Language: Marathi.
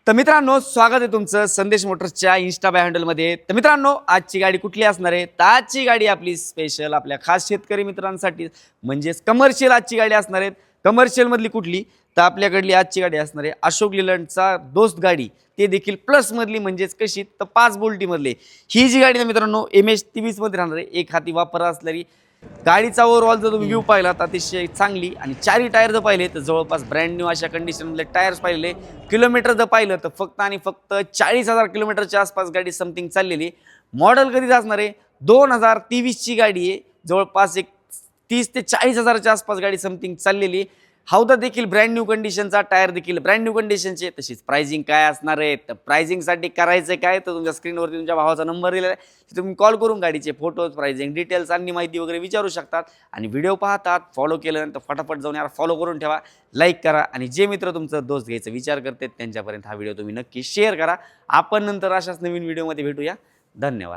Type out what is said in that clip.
तर मित्रांनो, स्वागत आहे तुमचं संदेश मोटर्सच्या इन्स्टा बाय हँडलमध्ये। तर मित्रांनो, आजची गाडी कुठली असणार आहे? तर आजची गाडी आपली स्पेशल आपल्या खास शेतकरी मित्रांसाठी म्हणजेच कमर्शियल आजची गाडी असणार आहे। कमर्शियल मधली कुठली? तर आपल्याकडली आजची गाडी असणार आहे अशोक लीलंडचा दोस्त गाडी, ते देखील प्लस मधली, म्हणजेच कशी तर 5 बोल्टी मधली। ही जी गाडी ना मित्रांनो MH23 मध्ये राहणार आहे, एक हाती वापर असणारी। गाडीचा ओव्हरऑल जर तुम्ही व्ह्यू पाहिला तर अतिशय चांगली, आणि चारही टायर जर पाहिले तर जवळपास ब्रँड न्यू अशा कंडिशनमधले टायर्स पाहिले। किलोमीटर जर पाहिलं तर फक्त आणि फक्त 40,000 किलोमीटरच्या आसपास गाडी समथिंग चाललेली। मॉडेल कधीच असणार आहे 2023 ची गाडी आहे, जवळपास एक 30 ते 40,000च्या आसपास गाडी समथिंग चाललेली। हौदा देखील ब्रँड न्यू कंडिशनचा, टायर देखील ब्रँड न्यू कंडिशनचे। तशीच प्राइसिंग काय असणार आहे? तर प्राइसिंगसाठी करायचं काय, तर तुमच्या स्क्रीनवरती तुमच्या भावाचा नंबर दिलेला आहे, तुम्ही कॉल करून गाडीचे फोटोज, प्राइसिंग डिटेल्स आणि माहिती वगैरे विचारू शकतात। आणि व्हिडिओ पाहतात, फॉलो केल्यानंतर फटाफट जाऊन यार फॉलो करून ठेवा, लाईक करा, आणि जे मित्र तुमचं दोस्त घ्यायचा विचार करतात त्यांच्यापर्यंत हा व्हिडिओ तुम्ही नक्की शेअर करा। आपण नंतर अशाच नवीन व्हिडिओमध्ये भेटूया। धन्यवाद।